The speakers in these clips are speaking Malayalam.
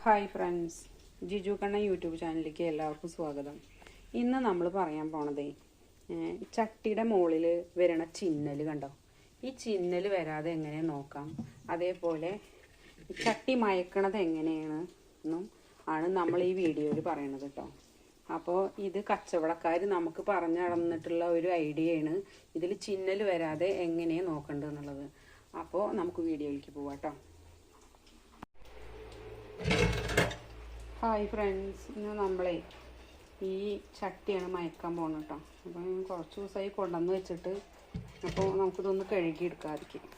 ഹായ് ഫ്രണ്ട്സ്, ജിജു കണ്ണ യൂട്യൂബ് ചാനലിലേക്ക് എല്ലാവർക്കും സ്വാഗതം. ഇന്ന് നമ്മൾ പറയാൻ പോണതേ ചട്ടിയുടെ മുകളിൽ വരണ ചിന്നൽ കണ്ടോ. ഈ ചിന്നൽ വരാതെ എങ്ങനെ നോക്കാം, അതേപോലെ ചട്ടി മയക്കണത് എങ്ങനെയാണ് എന്നും ആണ് നമ്മൾ ഈ വീഡിയോയിൽ പറയണത് കേട്ടോ. അപ്പോൾ ഇത് കച്ചവടക്കാർ നമുക്ക് പറഞ്ഞു നടന്നിട്ടുള്ള ഒരു ഐഡിയയാണ് ഇതിൽ ചിന്നൽ വരാതെ എങ്ങനെ നോക്കേണ്ടതെന്നുള്ളത്. അപ്പോൾ നമുക്ക് വീഡിയോയിലേക്ക് പോവാം കേട്ടോ. ഹായ് ഫ്രണ്ട്സ്, ഇന്ന് നമ്മളെ ഈ ചട്ടിയാണ് മയക്കാൻ പോകുന്നത് കേട്ടോ. അപ്പോൾ ഞാൻ കുറച്ച് ദിവസമായി കൊണ്ടുവന്ന് വെച്ചിട്ട് അപ്പോൾ നമുക്കിതൊന്ന് കഴുകിയെടുക്കാതിരിക്കും.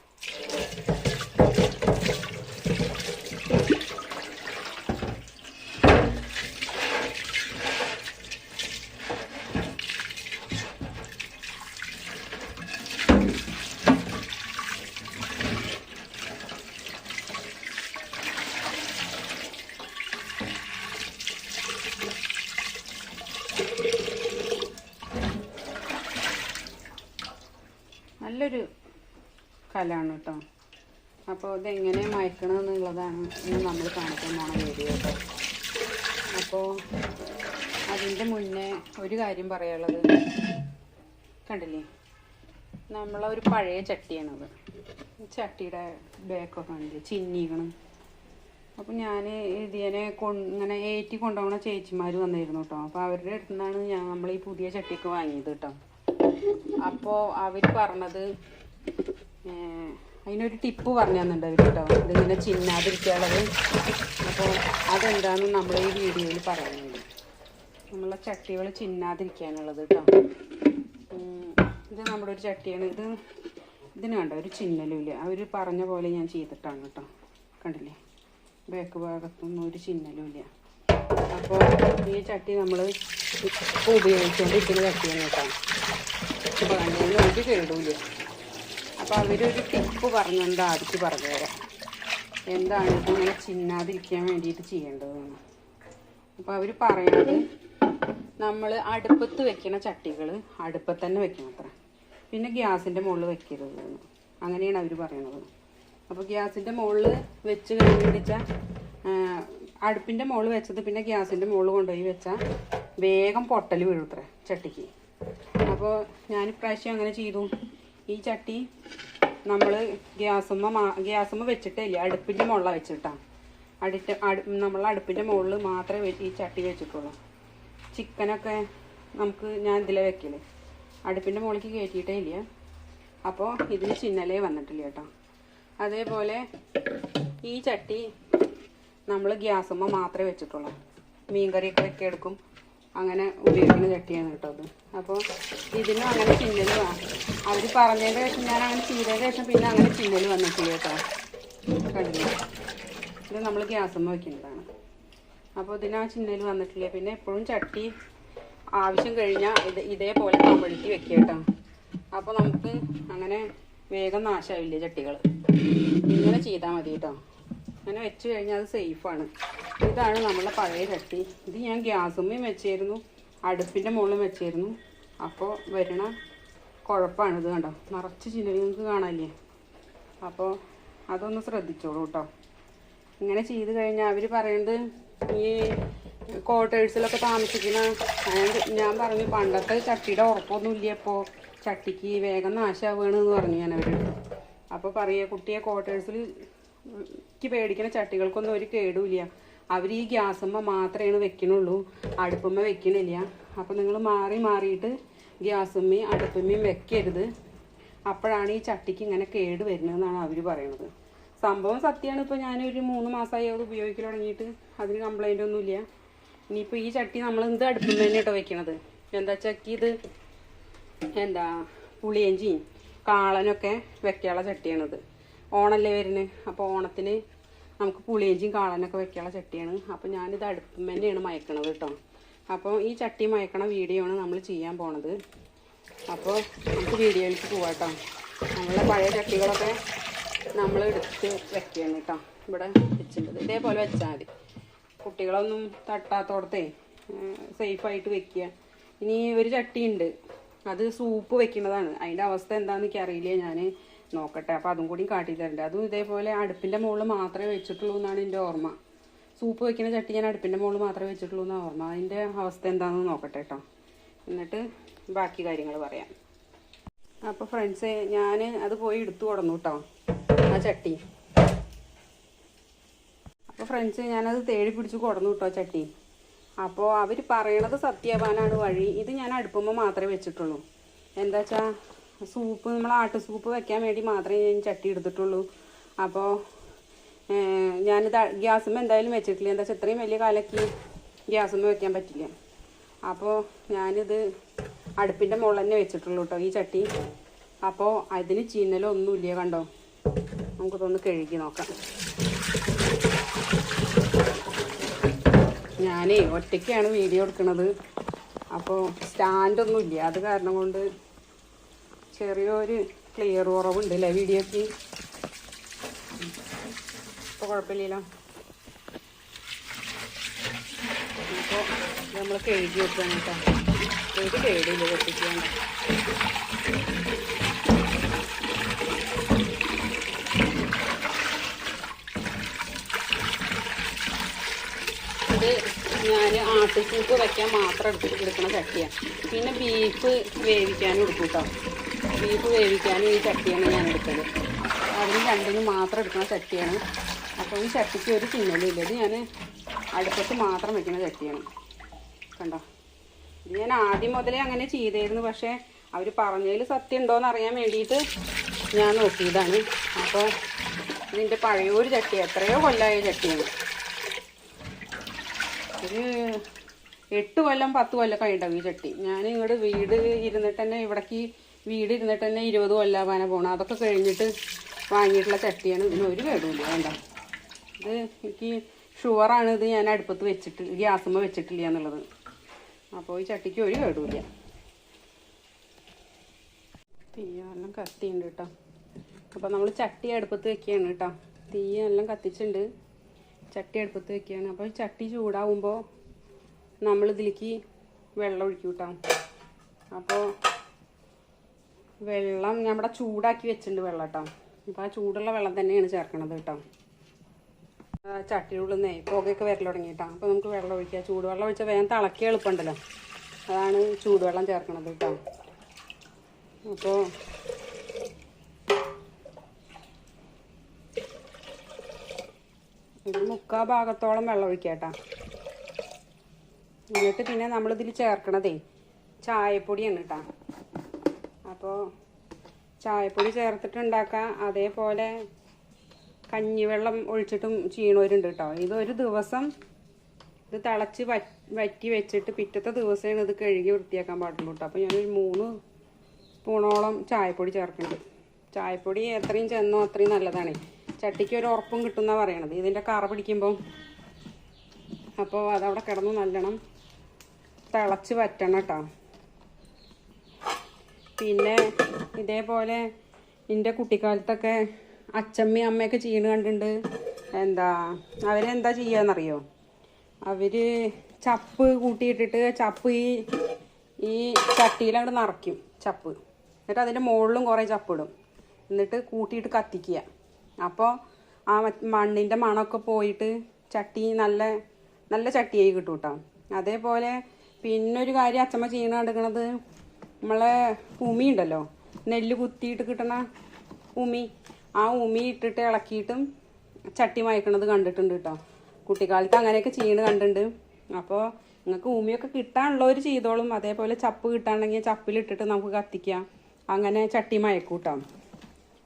നല്ലൊരു കലാണ് കേട്ടോ. അപ്പോൾ ഇതെങ്ങനെ മയക്കണമെന്നുള്ളതാണ് ഇന്ന് നമ്മൾ കാണിക്കാൻ പോണ വീഡിയോ കേട്ടോ. അപ്പോൾ അതിൻ്റെ മുന്നേ ഒരു കാര്യം പറയാനുള്ളത്, കണ്ടില്ലേ, നമ്മളൊരു പഴയ ചട്ടിയാണത്. ചട്ടിയുടെ ബാക്കൊക്കെ കണ്ടില്ലേ ചിന്നിക്കണം. അപ്പോൾ ഞാൻ ഇതിനെ ഇങ്ങനെ ഏറ്റി കൊണ്ടുപോകണ ചേച്ചിമാർ വന്നിരുന്നു കേട്ടോ. അപ്പോൾ അവരുടെ അടുത്ത് നിന്നാണ് നമ്മൾ ഈ പുതിയ ചട്ടിയൊക്കെ വാങ്ങിയത് കേട്ടോ. അപ്പോൾ അവർ പറഞ്ഞത് അതിനൊരു ടിപ്പ് പറഞ്ഞു തന്നിട്ടുണ്ട് അവർ കേട്ടോ, ഇതിങ്ങനെ ചിന്നാതിരിക്കാനുള്ളത്. അപ്പോൾ അതെന്താണെന്ന് നമ്മൾ ഈ വീഡിയോയിൽ പറയുന്നുണ്ട്. നമ്മളെ ചട്ടികൾ ചിന്നാതിരിക്കാനുള്ളത് കേട്ടോ. ഇത് നമ്മുടെ ഒരു ചട്ടിയാണ്. ഇതിന് കണ്ടോ ഒരു ചിന്നലുമില്ല. അവർ പറഞ്ഞ പോലെ ഞാൻ ചെയ്തിട്ടാണ് കേട്ടോ. കണ്ടില്ലേ, ബാക്ക് ഭാഗത്തൊന്നും ഒരു ചിന്നലുമില്ല. അപ്പോൾ ഈ ചട്ടി നമ്മൾ ഇപ്പോൾ ഉപയോഗിച്ചുകൊണ്ടിരിക്കുന്ന ചട്ടിയാണ് കേട്ടോ. ഇപ്പോൾ കണ്ടെങ്കിൽ ഒരു കേടുമില്ല. അപ്പോൾ അവരൊരു ടിപ്പ് പറഞ്ഞുകൊണ്ട് ആദ്യക്ക് പറഞ്ഞുതരാം എന്താണ് ഇതിങ്ങനെ ചിന്നാതിരിക്കാൻ വേണ്ടിയിട്ട് ചെയ്യേണ്ടതെന്ന്. അപ്പോൾ അവർ പറയണത് നമ്മൾ അടുപ്പത്ത് വെക്കുന്ന ചട്ടികൾ അടുപ്പത്ത് തന്നെ വെക്കണം അത്ര, പിന്നെ ഗ്യാസിൻ്റെ മുകളിൽ വെക്കരുതെന്ന്. അങ്ങനെയാണ് അവർ പറയണത്. അപ്പോൾ ഗ്യാസിൻ്റെ മുകളിൽ വെച്ച് കഴിഞ്ഞാൽ അടുപ്പിൻ്റെ മുകളിൽ വെച്ചത് പിന്നെ ഗ്യാസിൻ്റെ മുകളിൽ കൊണ്ടുപോയി വെച്ചാൽ വേഗം പൊട്ടൽ വീഴുത്രേ ചട്ടിക്ക്. അപ്പോൾ ഞാനിപ്രാവശ്യം അങ്ങനെ ചെയ്തു. ഈ ചട്ടി നമ്മൾ ഗ്യാസുമ്മ വെച്ചിട്ടേ ഇല്ല, അടുപ്പിൻ്റെ മുകളിലാണ് വെച്ചിട്ടാണ്. നമ്മൾ അടുപ്പിൻ്റെ മുകളിൽ മാത്രമേ ഈ ചട്ടി വെച്ചിട്ടുള്ളൂ. ചിക്കനൊക്കെ ഞാൻ ഇതിലെ വെക്കല് അടുപ്പിൻ്റെ മുകളിലേക്ക് കയറ്റിയിട്ടേ ഇല്ല. അപ്പോൾ ഇതിന് ചിന്നലേ വന്നിട്ടില്ല കേട്ടോ. അതേപോലെ ഈ ചട്ടി നമ്മൾ ഗ്യാസുമ്മ മാത്രമേ വെച്ചിട്ടുള്ളൂ. മീൻകറിയൊക്കെ വെക്കെടുക്കും അങ്ങനെ ഉപയോഗിക്കുന്ന ചട്ടിയാണ് കേട്ടോ അത്. അപ്പോൾ ഇതിനും അങ്ങനെ ചിന്നൽ അവർ പറഞ്ഞതിന് ശേഷം ഞാൻ അങ്ങനെ ചെയ്തതിന് ശേഷം പിന്നെ അങ്ങനെ ചിന്നൽ വന്നിട്ടില്ല കേട്ടോ. കണ്ടില്ല, ഇത് നമ്മൾ ഗ്യാസുമ്മ വയ്ക്കുന്നതാണ്. അപ്പോൾ ഇതിന് ആ ചിന്നൽ വന്നിട്ടില്ല. പിന്നെ എപ്പോഴും ചട്ടി ആവശ്യം കഴിഞ്ഞാൽ ഇതേപോലെ കമഴ്ത്തി വെക്കുക കേട്ടോ. അപ്പോൾ നമുക്ക് അങ്ങനെ വേഗം നാശമാവില്ല ചട്ടികൾ. ഇങ്ങനെ ചെയ്താൽ മതി കേട്ടോ. അങ്ങനെ വെച്ച് കഴിഞ്ഞാൽ അത് സേഫാണ്. ഇതാണ് നമ്മളെ പഴയ ചട്ടി. ഇത് ഞാൻ ഗ്യാസുമ്മയും വെച്ചായിരുന്നു, അടുപ്പിൻ്റെ മുകളിലും വെച്ചായിരുന്നു. അപ്പോൾ വരണ കുഴപ്പമാണിത് കണ്ടോ, നിറച്ച് ചിന്നൽ നിങ്ങൾക്ക് കാണാനില്ലേ. അപ്പോൾ അതൊന്ന് ശ്രദ്ധിച്ചോളൂ കേട്ടോ. ഇങ്ങനെ ചെയ്ത് കഴിഞ്ഞാൽ അവർ പറയുന്നത് ഈ ക്വാർട്ടേഴ്സിലൊക്കെ താമസിക്കുന്ന ഞാൻ പറഞ്ഞു പണ്ടത്തെ ചട്ടിയുടെ ഉറപ്പൊന്നുമില്ല, ഇപ്പോൾ ചട്ടിക്ക് വേഗം നാശമാവുകയാണെന്ന് പറഞ്ഞു ഞാൻ അവരുടെ. അപ്പോൾ പറയുക കുട്ടിയെ ക്വാർട്ടേഴ്സിൽ പേടിക്കുന്ന ചട്ടികൾക്കൊന്നും ഒരു കേടുമില്ല, അവർ ഈ ഗ്യാസുമ്മ മാത്രമേ വെക്കണുള്ളൂ, അടുപ്പമ്മ വെക്കണില്ല. അപ്പോൾ നിങ്ങൾ മാറിയിട്ട് ഗ്യാസുമ്മയും അടുപ്പമ്മയും വെക്കരുത്, അപ്പോഴാണ് ഈ ചട്ടിക്ക് ഇങ്ങനെ കേട് വരുന്നതെന്നാണ് അവർ പറയണത്. സംഭവം സത്യമാണ്. ഇപ്പോൾ ഞാനൊരു 3 മാസമായി അത് ഉപയോഗിക്കൽ തുടങ്ങിയിട്ട് അതിന് കംപ്ലൈൻ്റ് ഒന്നുമില്ല. ഇനിയിപ്പോൾ ഈ ചട്ടി നമ്മൾ എന്ത് അടുപ്പമ്മ തന്നെ കേട്ടോ വെക്കണത്. എന്താ ചക്കി ഇത് പുളിയഞ്ചിയും കാളനൊക്കെ വെക്കാനുള്ള ചട്ടിയാണിത്. ഓണല്ലേ വരുന്നത്, അപ്പോൾ ഓണത്തിന് നമുക്ക് പുളിയഞ്ചിയും കാളനൊക്കെ വെക്കാനുള്ള ചട്ടിയാണ്. അപ്പോൾ ഞാനിത് അടുപ്പം തന്നെയാണ് മയക്കണത് കേട്ടോ. അപ്പോൾ ഈ ചട്ടി മയക്കണ വീഡിയോ ആണ് നമ്മൾ ചെയ്യാൻ പോണത്. അപ്പോൾ നമുക്ക് വീഡിയോയിലേക്ക് പോവാം കേട്ടോ. നമ്മളുടെ പഴയ ചട്ടികളൊക്കെ നമ്മൾ എടുത്ത് വെക്കുകയാണ് കേട്ടോ. ഇവിടെ വെച്ചിട്ടുണ്ട്, ഇതേപോലെ വെച്ചാൽ മതി. കുട്ടികളൊന്നും തട്ടാത്തോടത്തേ സേഫായിട്ട് വെക്കുക. ഇനി ഒരു ചട്ടിയുണ്ട്, അത് സൂപ്പ് വെക്കുന്നതാണ്. അതിൻ്റെ അവസ്ഥ എന്താണെന്ന് എനിക്കറിയില്ല, ഞാൻ നോക്കട്ടെ. അപ്പോൾ അതും കൂടി കാട്ടി തരണ്ടേ. അതും ഇതേപോലെ അടുപ്പിൻ്റെ മുകളിൽ മാത്രമേ വെച്ചിട്ടുള്ളൂ എന്നാണ് എൻ്റെ ഓർമ്മ. സൂപ്പ് വെക്കുന്ന ചട്ടി ഞാൻ അടുപ്പിൻ്റെ മുകളിൽ മാത്രമേ വെച്ചിട്ടുള്ളൂ എന്ന് ഓർമ്മ. അതിൻ്റെ അവസ്ഥ എന്താണെന്ന് നോക്കട്ടെ കേട്ടോ, എന്നിട്ട് ബാക്കി കാര്യങ്ങൾ പറയാം. അപ്പോൾ ഫ്രണ്ട്സ്, ഞാൻ അത് പോയി എടുത്തു കൊടുന്നു കേട്ടോ ആ ചട്ടി. അപ്പോൾ ഫ്രണ്ട്സ്, ഞാനത് തേടി പിടിച്ച് കൊടുന്നു കേട്ടോ ചട്ടി. അപ്പോൾ അവർ പറയണത് സത്യവാനാണ് വഴി. ഇത് ഞാൻ അടുപ്പുമ്പോൾ മാത്രമേ വെച്ചിട്ടുള്ളൂ. എന്താ വെച്ചാൽ സൂപ്പ്, നമ്മൾ ആട്ടു സൂപ്പ് വെക്കാൻ വേണ്ടി മാത്രമേ ഞാൻ ചട്ടി എടുത്തിട്ടുള്ളൂ. അപ്പോൾ ഞാനിത് ഗ്യാസുമ്മ എന്തായാലും വെച്ചിട്ടില്ല. എന്താ വെച്ചാൽ ഇത്രയും വലിയ കാലക്ക് ഗ്യാസുമ്മ വെക്കാൻ പറ്റില്ല. അപ്പോൾ ഞാനിത് അടുപ്പിൻ്റെ മുകളിൽ തന്നെ വെച്ചിട്ടുള്ളൂ കേട്ടോ ഈ ചട്ടി. അപ്പോൾ അതിന് ചിന്നലൊന്നുമില്ല, കണ്ടോ. നമുക്കിതൊന്ന് കഴുകി നോക്കാം. ഞാനേ ഒറ്റയ്ക്കാണ് വീഡിയോ എടുക്കുന്നത്. അപ്പോൾ സ്റ്റാൻഡൊന്നുമില്ല, അത് കാരണം കൊണ്ട് ചെറിയൊരു ക്ലിയർ കുറവുണ്ട് അല്ലേ വീഡിയോക്ക്. ഇപ്പോൾ കുഴപ്പമില്ലല്ലോ. അപ്പോൾ നമ്മൾ കഴുകി വെക്കാൻ കേട്ടോ. ഒരു പേടിയില്ല വെട്ടിക്കാൻ. ഇത് ഞാൻ ആട്ടുസൂപ്പ് വയ്ക്കാൻ മാത്രം എടുക്കുന്ന ചട്ടിയാണ്. പിന്നെ ബീഫ് വേവിക്കാനും എടുക്കും കേട്ടോ. ബീഫ് വേവിക്കാനും ഈ ചട്ടിയാണ് ഞാൻ എടുക്കുന്നത്. അതിന് രണ്ടിനും മാത്രം എടുക്കുന്ന ചട്ടിയാണ്. അപ്പോൾ ഈ ചട്ടിക്ക് ഒരു ചിന്നലില്ല. ഇത് ഞാൻ അടുപ്പത്ത് മാത്രം വെക്കുന്ന ചട്ടിയാണ്, കണ്ടോ. ഇത് ഞാൻ ആദ്യം മുതലേ അങ്ങനെ ചെയ്തായിരുന്നു. പക്ഷേ അവർ പറഞ്ഞതിൽ സത്യം ഉണ്ടോയെന്ന് അറിയാൻ വേണ്ടിയിട്ട് ഞാൻ നോക്കിയതാണ്. അപ്പോൾ ഇതിൻ്റെ പഴയൊരു ചട്ടിയാണ്, എത്രയോ കൊല്ലമായ ചട്ടിയാണ്. ഒരു 8 കൊല്ലം 10 കൊല്ലമൊക്കെ ഉണ്ടാവും ഈ ചട്ടി. ഞാൻ ഇങ്ങോട്ട് വീട് ഇരുന്നിട്ട് തന്നെ, ഇവിടേക്ക് വീട് ഇരുന്നിട്ട് തന്നെ 20 കൊല്ലാവാന പോകണം. അതൊക്കെ കഴിഞ്ഞിട്ട് വാങ്ങിയിട്ടുള്ള ചട്ടിയാണ്. ഇതിന് ഒരു കേടുമില്ല, വേണ്ട. ഇത് എനിക്ക് ഷുവറാണ്, ഇത് ഞാൻ അടുപ്പത്ത് വെച്ചിട്ട് ഗ്യാസുമ്മ വെച്ചിട്ടില്ല എന്നുള്ളത്. അപ്പോൾ ഈ ചട്ടിക്ക് ഒരു കേടുമില്ല. തീയെല്ലാം കത്തിയുണ്ട് കേട്ടോ. അപ്പോൾ നമ്മൾ ചട്ടി അടുപ്പത്ത് വെക്കുകയാണ് കേട്ടോ. തീയെല്ലാം കത്തിച്ചിട്ടുണ്ട്, ചട്ടി അടുപ്പത്ത് വെക്കുകയാണ്. അപ്പോൾ ഈ ചട്ടി ചൂടാവുമ്പോൾ നമ്മളിതിലേക്ക് വെള്ളം ഒഴിക്കും കേട്ടോ. അപ്പോൾ വെള്ളം നമ്മുടെ ചൂടാക്കി വെച്ചിട്ടുണ്ട് വെള്ളം കേട്ടോ. അപ്പോൾ ആ ചൂടുള്ള വെള്ളം തന്നെയാണ് ചേർക്കണത് കേട്ടോ. ചട്ടിയുടെ ഉള്ളിൽ നിന്ന് പുകയൊക്കെ വരൽ തുടങ്ങി കേട്ടോ. അപ്പോൾ നമുക്ക് വെള്ളം ഒഴിക്കുക. ചൂടുവെള്ളം ഒഴിച്ചാൽ വേഗം തിളക്കി എളുപ്പമുണ്ടല്ലോ, അതാണ് ചൂടുവെള്ളം ചേർക്കണത് കേട്ടോ. അപ്പോൾ ഒരു 3/4 ഭാഗത്തോളം വെള്ളം ഒഴിക്കുക കേട്ടോ. എന്നിട്ട് പിന്നെ നമ്മളിതിൽ ചേർക്കണതേ ചായപ്പൊടിയാണ് കേട്ടോ. അപ്പോൾ ചായപ്പൊടി ചേർത്തിട്ടുണ്ടാക്കാം. അതേപോലെ കഞ്ഞിവെള്ളം ഒഴിച്ചിട്ടും ചെയ്യണവരുണ്ട് കേട്ടോ. ഇതൊരു ദിവസം ഇത് തിളച്ച് വറ്റി വെച്ചിട്ട് പിറ്റത്തെ ദിവസമാണ് ഇത് കഴുകി വൃത്തിയാക്കാൻ പാടുള്ളൂ കേട്ടോ. അപ്പോൾ ഞാനൊരു 3 സ്പൂണോളം ചായപ്പൊടി ചേർക്കുന്നുണ്ട്. ചായപ്പൊടി എത്രയും ചെന്നോ അത്രയും നല്ലതാണ്. ചട്ടിക്ക് ഒരു ഉറപ്പും കിട്ടുമെന്നാണ് പറയണത് ഇതിൻ്റെ കറ പിടിക്കുമ്പോൾ. അപ്പോൾ അതവിടെ കിടന്ന് നല്ലോണം തിളച്ച് വറ്റണം കേട്ടോ. പിന്നെ ഇതേപോലെ എൻ്റെ കുട്ടിക്കാലത്തൊക്കെ അച്ഛമ്മയും അമ്മയൊക്കെ ചെയ്യണ കണ്ടിട്ടുണ്ട്. അവരെന്താ ചെയ്യാന്നറിയോ, അവർ ചപ്പ് കൂട്ടിയിട്ടിട്ട് ചപ്പ് ഈ ചട്ടിയിലങ്ങോട്ട് നിറയ്ക്കും ചപ്പ്. എന്നിട്ട് അതിൻ്റെ മുകളിലും കുറേ ചപ്പിടും. എന്നിട്ട് കൂട്ടിയിട്ട് കത്തിക്കുക. അപ്പോൾ ആ മണ്ണിൻ്റെ മണമൊക്കെ പോയിട്ട് ചട്ടി നല്ല നല്ല ചട്ടിയായി കിട്ടും കേട്ടോ. അതേപോലെ പിന്നൊരു കാര്യം അച്ഛമ്മ ചെയ്യണ കണ്ടിരിക്കണത്, നമ്മളെ ഉമി ഉണ്ടല്ലോ, നെല്ല് കുത്തിയിട്ട് കിട്ടണ ഉമി, ആ ഉമി ഇട്ടിട്ട് ഇളക്കിയിട്ടും ചട്ടി മയക്കണത് കണ്ടിട്ടുണ്ട് കേട്ടോ. കുട്ടിക്കാലത്ത് അങ്ങനെയൊക്കെ ചെയ്യണത് കണ്ടിട്ടുണ്ട്. അപ്പോൾ നിങ്ങൾക്ക് ഉമിയൊക്കെ കിട്ടാനുള്ളവർ ചെയ്തോളും. അതേപോലെ ചപ്പ് കിട്ടാണെങ്കിൽ ചപ്പിലിട്ടിട്ട് നമുക്ക് കത്തിക്കാം. അങ്ങനെ ചട്ടി മയക്കും കേട്ടോ.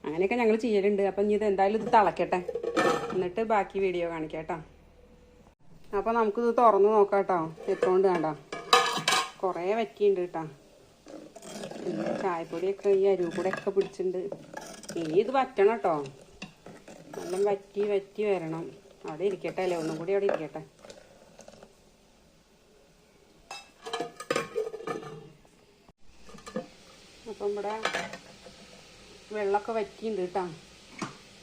അങ്ങനെയൊക്കെ ഞങ്ങൾ ചെയ്യലുണ്ട്. അപ്പം ഇനി ഇത് എന്തായാലും ഇത് തിളക്കട്ടെ, എന്നിട്ട് ബാക്കി വീഡിയോ കാണിക്കാം കേട്ടോ. അപ്പോൾ നമുക്കിത് തുറന്ന് നോക്കാം കേട്ടോ. എത്ര കൊണ്ട് വേണ്ട, കുറേ വറ്റിയുണ്ട് കേട്ടോ. ചായപ്പൊടിയൊക്കെ ഈ അരിവ് കൂടെ ഒക്കെ പിടിച്ചിട്ടുണ്ട്. ഇനി ഇത് വറ്റണം കേട്ടോ. നല്ല വറ്റി വരണം. അവിടെ ഇരിക്കട്ടെ അല്ലേ, ഒന്നും കൂടി അവിടെ ഇരിക്കട്ടെ. അപ്പം ഇവിടെ വെള്ളമൊക്കെ വറ്റിയുണ്ട് കേട്ടോ.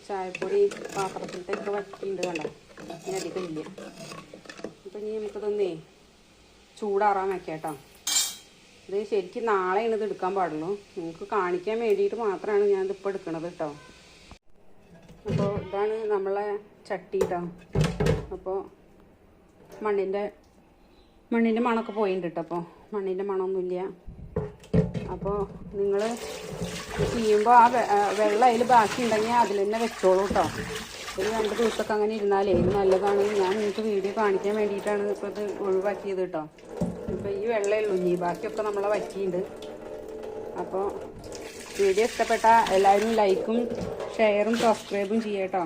ചായപ്പൊടി പാത്രത്തിലത്തൊക്കെ വറ്റിയുണ്ട് കണ്ടോ. ഇനി അധികം ഇല്ല. അപ്പം ഇനി നമുക്കിതൊന്നേ ചൂടാറാൻ വെക്കാം കേട്ടോ. ഇത് ശരിക്കും നാളെയാണ് ഇത് എടുക്കാൻ പാടുള്ളൂ. നിങ്ങൾക്ക് കാണിക്കാൻ വേണ്ടിയിട്ട് മാത്രമാണ് ഞാനിതിപ്പോൾ എടുക്കണത് കേട്ടോ. അപ്പോൾ ഇതാണ് നമ്മളെ ചട്ടി കേട്ടോ. അപ്പോൾ മണ്ണിൻ്റെ മണമൊക്കെ പോയിട്ടുണ്ട് കേട്ടോ. അപ്പോൾ മണ്ണിൻ്റെ മണമൊന്നുമില്ല. അപ്പോൾ നിങ്ങൾ ചെയ്യുമ്പോൾ ആ വെള്ളം അതിൽ ബാക്കി ഉണ്ടെങ്കിൽ അതിൽ തന്നെ വെച്ചോളൂ കേട്ടോ. ഒരു 2 ദിവസമൊക്കെ അങ്ങനെ ഇരുന്നാലേ ഇത് നല്ലതാണ്. ഞാൻ നിങ്ങൾക്ക് വീഡിയോ കാണിക്കാൻ വേണ്ടിയിട്ടാണ് ഇപ്പോൾ ഇത് ഒഴിവാക്കിയത് കേട്ടോ. ഇപ്പോൾ ഈ വെള്ളമേ ഉള്ളൂ, ഇനി ബാക്കിയൊക്കെ നമ്മളെ വറ്റിയുണ്ട്. അപ്പോൾ വീഡിയോ ഇഷ്ടപ്പെട്ട എല്ലാവരും ലൈക്കും ഷെയറും സബ്സ്ക്രൈബും ചെയ്യാം കേട്ടോ.